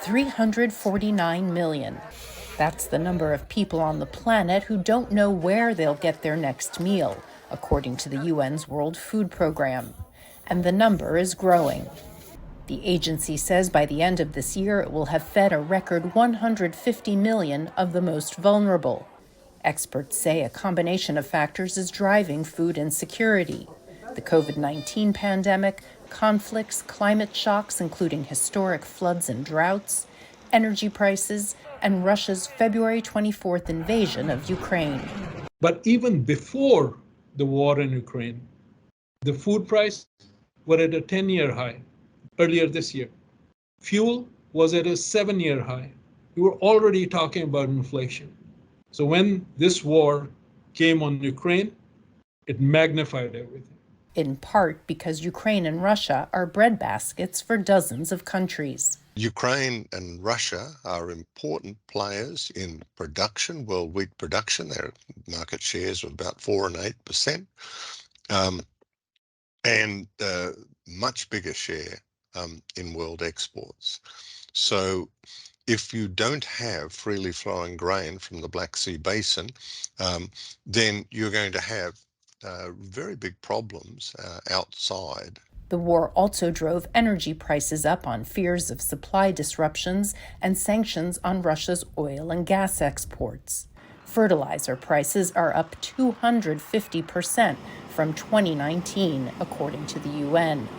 349 million. That's the number of people on the planet who don't know where they'll get their next meal, according to the UN's World Food Program. And the number is growing. The agency says by the end of this year it will have fed a record 150 million of the most vulnerable. Experts say a combination of factors is driving food insecurity. The COVID-19 pandemic, conflicts, climate shocks, including historic floods and droughts, energy prices, and Russia's February 24th invasion of Ukraine. But even before the war in Ukraine, the food price were at a 10-year high earlier this year. Fuel was at a 7-year high. We were already talking about inflation. So when this war came on Ukraine, it magnified everything. In part because Ukraine and Russia are breadbaskets for dozens of countries. Ukraine and Russia are important players in production, world wheat production. Their market shares of about 4 and 8%, and much bigger share in world exports. So if you don't have freely flowing grain from the Black Sea Basin, then you're going to have very big problems outside. The war also drove energy prices up on fears of supply disruptions and sanctions on Russia's oil and gas exports. Fertilizer prices are up 250% from 2019, according to the UN.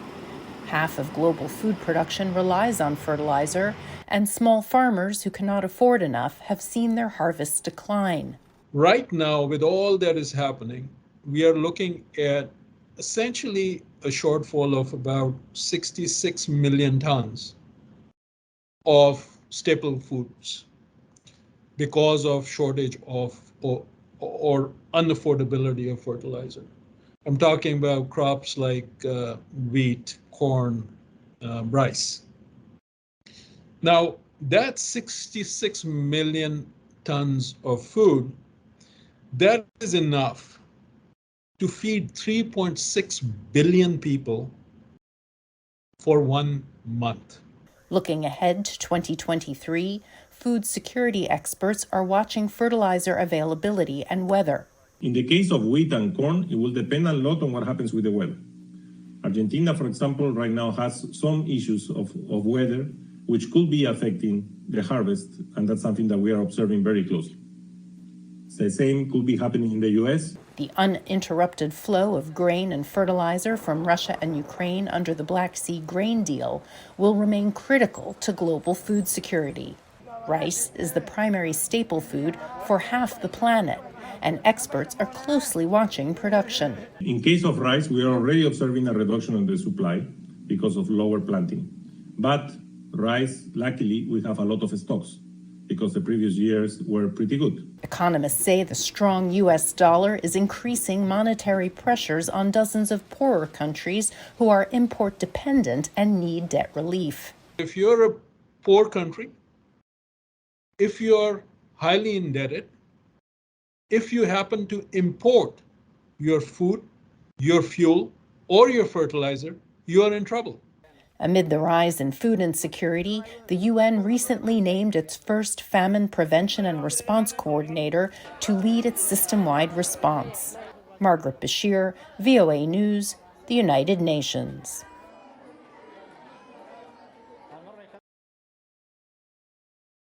Half of global food production relies on fertilizer, and small farmers who cannot afford enough have seen their harvests decline. Right now, with all that is happening, we are looking at essentially a shortfall of about 66 million tons of staple foods because of shortage of or unaffordability of fertilizer. I'm talking about crops like wheat, corn, rice. Now, that 66 million tons of food, that is enough to feed 3.6 billion people for 1 month. Looking ahead to 2023, food security experts are watching fertilizer availability and weather. In the case of wheat and corn, it will depend a lot on what happens with the weather. Argentina, for example, right now has some issues of weather which could be affecting the harvest, and that's something that we are observing very closely. The same could be happening in the US. The uninterrupted flow of grain and fertilizer from Russia and Ukraine under the Black Sea grain deal will remain critical to global food security. Rice is the primary staple food for half the planet, and experts are closely watching production. In case of rice, we are already observing a reduction in the supply because of lower planting. But rice, luckily, we have a lot of stocks because the previous years were pretty good. Economists say the strong U.S. dollar is increasing monetary pressures on dozens of poorer countries who are import dependent and need debt relief. If you're a poor country, if you're highly indebted, if you happen to import your food, your fuel, or your fertilizer, you are in trouble. Amid the rise in food insecurity, the UN recently named its first famine prevention and response coordinator to lead its system-wide response. Margaret Bashir, VOA News, the United Nations.